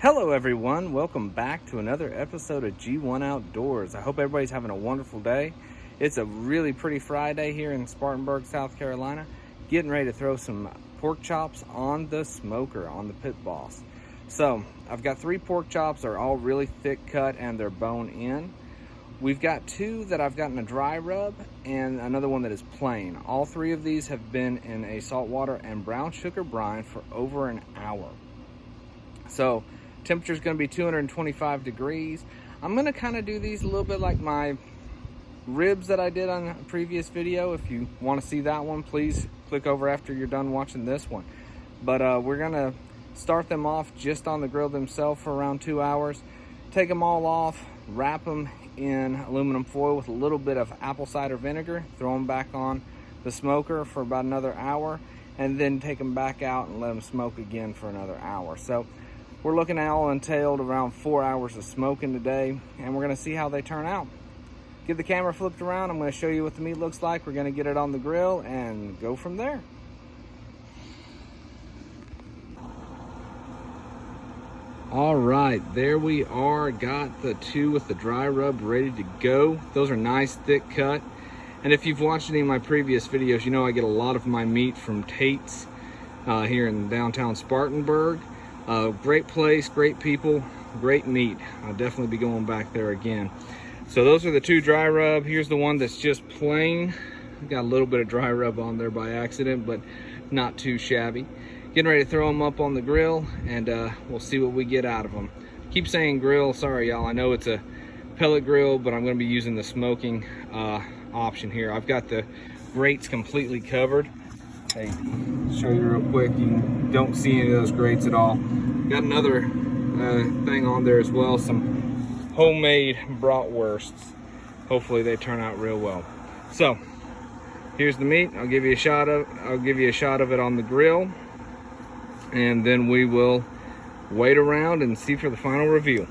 Hello everyone, welcome back to another episode of G1 Outdoors. I hope everybody's having a wonderful day. It's a really pretty Friday here in Spartanburg, South Carolina. Getting ready to throw some pork chops on the smoker, on the Pit Boss. So, I've got 3 pork chops. They're all really thick cut and they're bone in. We've got 2 that I've got in a dry rub and another one that is plain. All 3 of these have been in a saltwater and brown sugar brine for over an hour. So, temperature is going to be 225 degrees. I'm going to kind of do these a little bit like my ribs that I did on a previous video. If you want to see that one, please click over after you're done watching this one. But we're going to start them off just on the grill themselves for around 2 hours. Take them all off, wrap them in aluminum foil with a little bit of apple cider vinegar, throw them back on the smoker for about another hour, and then take them back out and let them smoke again for another hour. So we're looking at all entailed around 4 hours of smoking today, and we're going to see how they turn out. Get the camera flipped around. I'm going to show you what the meat looks like. We're going to get it on the grill and go from there. All right, there we are. Got the 2 with the dry rub ready to go. Those are nice, thick cut. And if you've watched any of my previous videos, you know I get a lot of my meat from Tate's here in downtown Spartanburg. Great place, great people, great meat. I'll definitely be going back there again. So those are the 2 dry rub. Here's the one that's just plain. Got a little bit of dry rub on there by accident, but not too shabby. Getting ready to throw them up on the grill, and we'll see what we get out of them. Keep saying grill, sorry y'all. I know it's a pellet grill, but I'm going to be using the smoking option here. I've got the grates completely covered. Hey, show you real quick. You don't see any of those grates at all. Got another thing on there as well, some homemade bratwursts. Hopefully they turn out real well. So here's the meat. I'll give you a shot of it on the grill, and then we will wait around and see for the final reveal.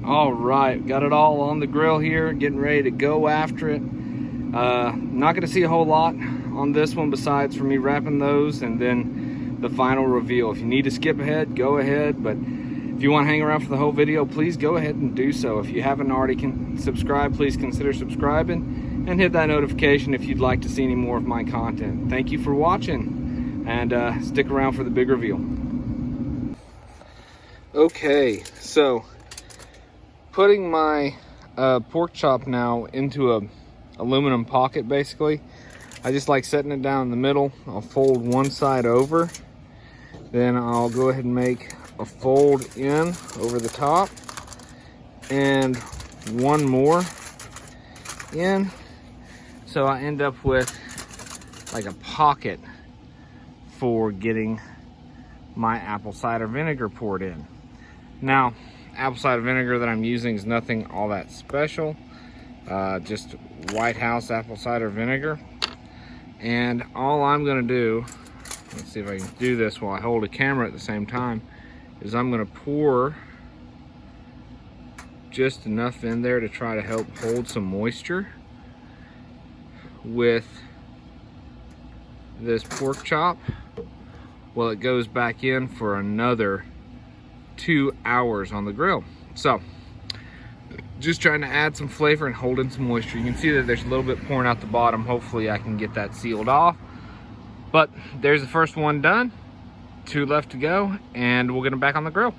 All right, got it all on the grill here, getting ready to go after it. Not going to see a whole lot on this one besides for me wrapping those and then the final reveal. If you need to skip ahead, go ahead, but if you want to hang around for the whole video, please go ahead and do so. If you haven't already subscribed, please consider subscribing and hit that notification if you'd like to see any more of my content. Thank you for watching, and stick around for the big reveal. Okay, so putting my pork chop now into a aluminum pocket. Basically, I just like setting it down in the middle. I'll fold one side over, then I'll go ahead and make a fold in over the top and one more in, so I end up with like a pocket for getting my apple cider vinegar poured in. Now, apple cider vinegar that I'm using is nothing all that special, just White House apple cider vinegar. And all I'm going to do, let's see if I can do this while I hold a camera at the same time, is I'm going to pour just enough in there to try to help hold some moisture with this pork chop while it goes back in for another 2 hours on the grill. So just trying to add some flavor and hold in some moisture. You can see that there's a little bit pouring out the bottom. Hopefully I can get that sealed off. But there's the first one done. 2 left to go, and we'll get them back on the grill.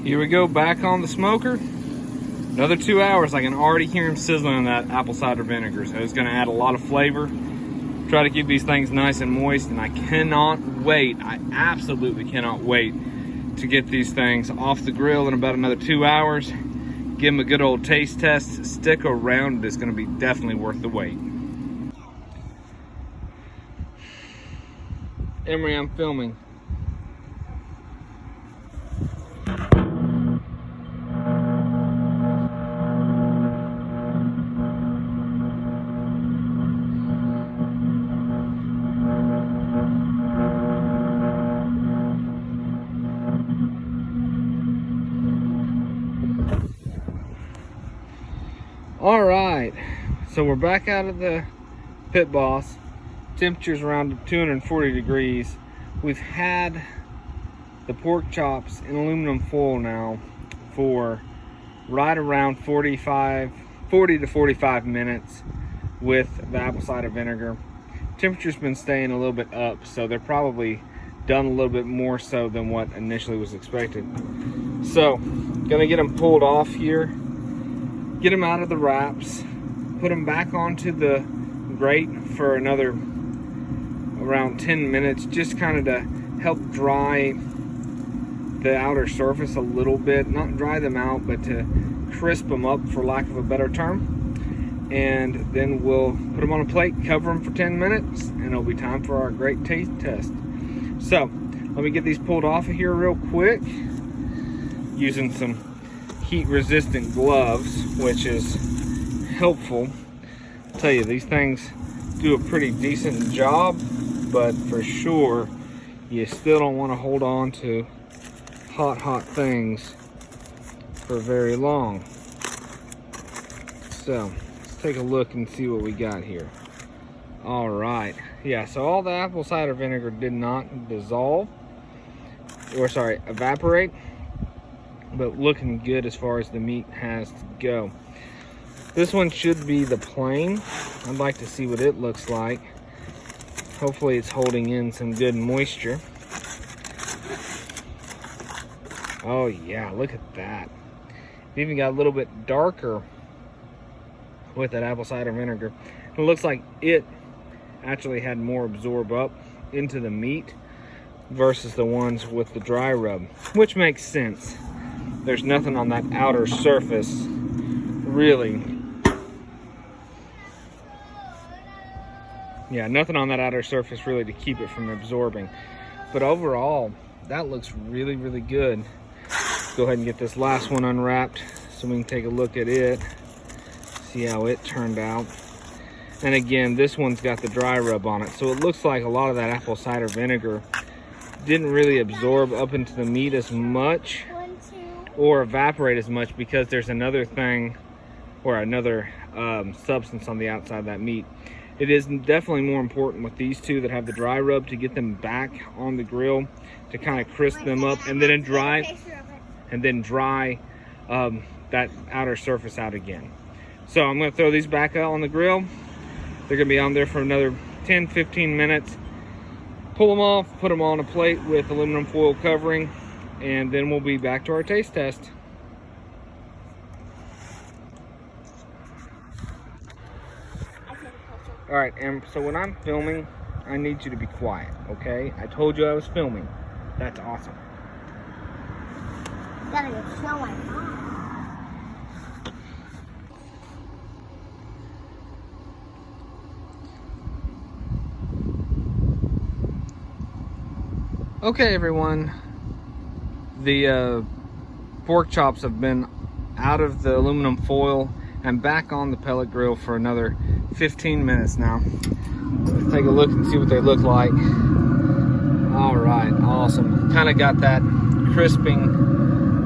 Here we go, back on the smoker. Another 2 hours. I can already hear them sizzling in that apple cider vinegar, so it's gonna add a lot of flavor. Try to keep these things nice and moist, and I cannot wait. I absolutely cannot wait to get these things off the grill in about another 2 hours. Give them a good old taste test. Stick around. It's going to be definitely worth the wait. Emery, I'm filming. All right, so we're back out of the Pit Boss. Temperature's around 240 degrees. We've had the pork chops in aluminum foil now for right around 40 to 45 minutes with the apple cider vinegar. Temperature's been staying a little bit up, so they're probably done a little bit more so than what initially was expected. So, gonna get them pulled off here, get them out of the wraps, put them back onto the grate for another around 10 minutes, just kind of to help dry the outer surface a little bit. Not dry them out, but to crisp them up, for lack of a better term. And then we'll put them on a plate, cover them for 10 minutes, and it'll be time for our great taste test. So, let me get these pulled off of here real quick, using some heat-resistant gloves, which is helpful. I'll tell you, these things do a pretty decent job, but for sure, you still don't want to hold on to hot things for very long. So, let's take a look and see what we got here. All right, yeah, so all the apple cider vinegar did not dissolve, or sorry, evaporate, but looking good as far as the meat has to go. This one should be the plain. I'd like to see what it looks like. Hopefully it's holding in some good moisture. Oh yeah, look at that. It even got a little bit darker with that apple cider vinegar. It looks like it actually had more absorb up into the meat versus the ones with the dry rub, which makes sense. There's nothing on that outer surface really. Yeah, nothing on that outer surface really to keep it from absorbing. But overall, that looks really, really good. Go ahead and get this last one unwrapped so we can take a look at it, see how it turned out. And again, this one's got the dry rub on it, so it looks like a lot of that apple cider vinegar didn't really absorb up into the meat as much or evaporate as much, because there's another thing or another substance on the outside of that meat. It is definitely more important with these two that have the dry rub to get them back on the grill to kind of crisp them up, and then dry that outer surface out again. So I'm going to throw these back out on the grill. They're going to be on there for another 10-15 minutes. Pull them off, put them on a plate with aluminum foil covering, and then we'll be back to our taste test. All right, and so when I'm filming, I need you to be quiet, okay? I told you I was filming. That's awesome. You gotta go show my mom. Okay, everyone. The pork chops have been out of the aluminum foil and back on the pellet grill for another 15 minutes now. Let's take a look and see what they look like. All right, awesome. Kind of got that crisping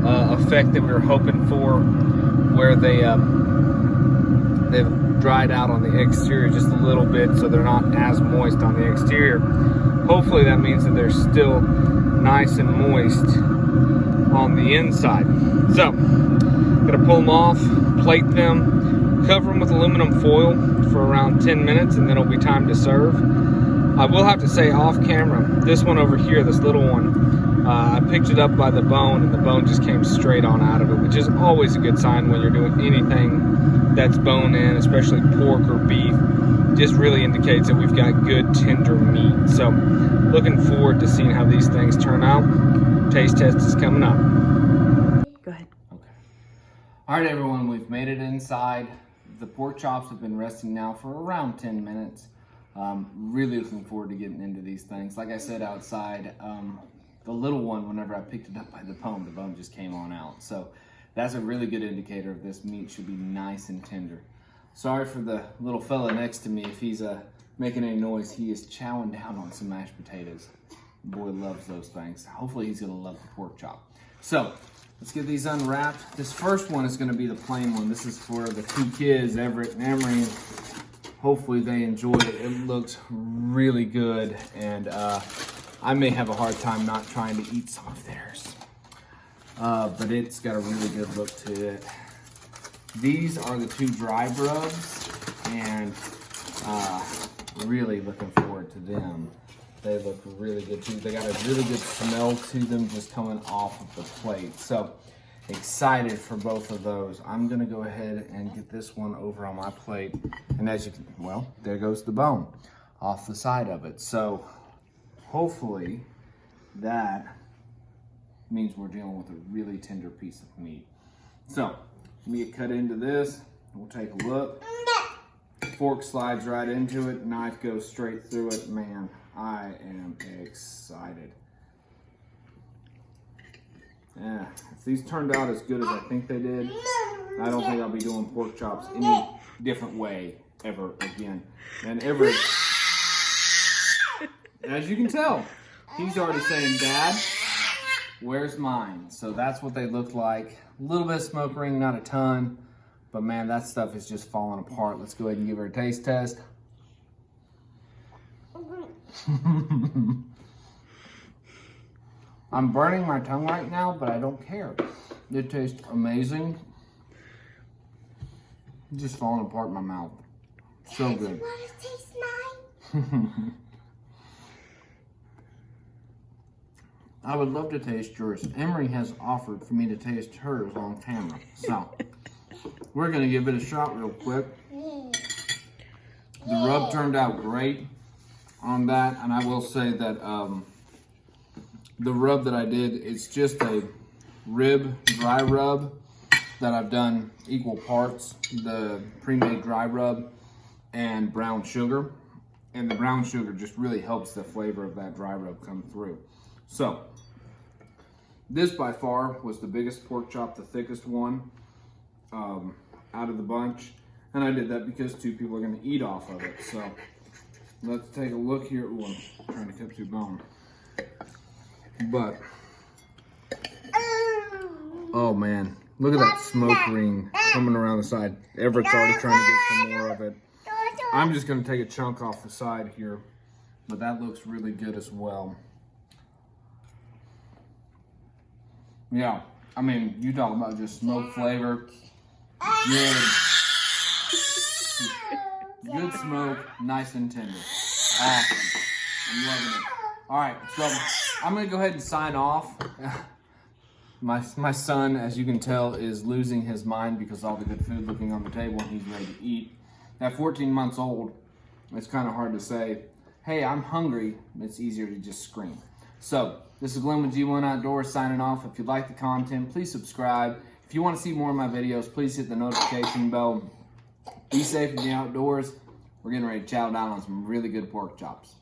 effect that we were hoping for, where they've dried out on the exterior just a little bit, so they're not as moist on the exterior. Hopefully that means that they're still nice and moist on the inside. So, gonna pull them off, plate them, cover them with aluminum foil for around 10 minutes, and then it'll be time to serve. I will have to say off camera, this one over here, this little one, I picked it up by the bone, and the bone just came straight on out of it, which is always a good sign when you're doing anything that's bone in, especially pork or beef. Just really indicates that we've got good tender meat. So looking forward to seeing how these things turn out. Taste test is coming up. Go ahead. Okay. All right, everyone, we've made it inside. The pork chops have been resting now for around 10 minutes. Really looking forward to getting into these things. Like I said outside, the little one, whenever I picked it up by the bone just came on out. So that's a really good indicator of this meat should be nice and tender. Sorry for the little fella next to me. If he's making any noise, he is chowing down on some mashed potatoes. The boy loves those things. Hopefully he's gonna love the pork chop. So let's get these unwrapped. This first one is gonna be the plain one. This is for the two kids, Everett and Emery. Hopefully they enjoy it. It looks really good, and I may have a hard time not trying to eat some of theirs. But it's got a really good look to it. These are the 2 dry rubs, and really looking forward to them. They look really good too. They got a really good smell to them just coming off of the plate. So excited for both of those. I'm gonna go ahead and get this one over on my plate. And as you can, well, there goes the bone off the side of it. So hopefully that means we're dealing with a really tender piece of meat. So let me get cut into this. We'll take a look. Fork slides right into it. Knife goes straight through it. Man, I am excited. Yeah, if these turned out as good as I think they did, I don't think I'll be doing pork chops any different way ever again. And as you can tell, he's already saying, Dad, where's mine? So that's what they look like. A little bit of smoke ring, not a ton, but man, that stuff is just falling apart. Let's go ahead and give her a taste test. I'm burning my tongue right now, but I don't care. It tastes amazing. Just falling apart in my mouth. So good. You want to taste mine? I would love to taste yours. Emery has offered for me to taste hers on camera. So, we're going to give it a shot real quick. The rub turned out great on that, and I will say that the rub that I did, it's just a rib dry rub that I've done equal parts, the pre-made dry rub and brown sugar. And the brown sugar just really helps the flavor of that dry rub come through. So, this by far was the biggest pork chop, the thickest one out of the bunch. And I did that because 2 people are going to eat off of it. So, let's take a look here. Ooh, I'm trying to cut through bone. But, oh man, look at that smoke ring coming around the side. Everett's already trying to get some more of it. I'm just going to take a chunk off the side here. But that looks really good as well. Yeah, I mean, you talk about just smoke flavor. Good smoke, nice and tender. Awesome. I'm loving it. All right, so I'm going to go ahead and sign off. My son, as you can tell, is losing his mind because all the good food looking on the table and he's ready to eat. At 14 months old, it's kind of hard to say, hey, I'm hungry. It's easier to just scream. So, this is Glenn with G1 Outdoors signing off. If you like the content, please subscribe. If you want to see more of my videos, please hit the notification bell. Be safe in the outdoors. We're getting ready to chow down on some really good pork chops.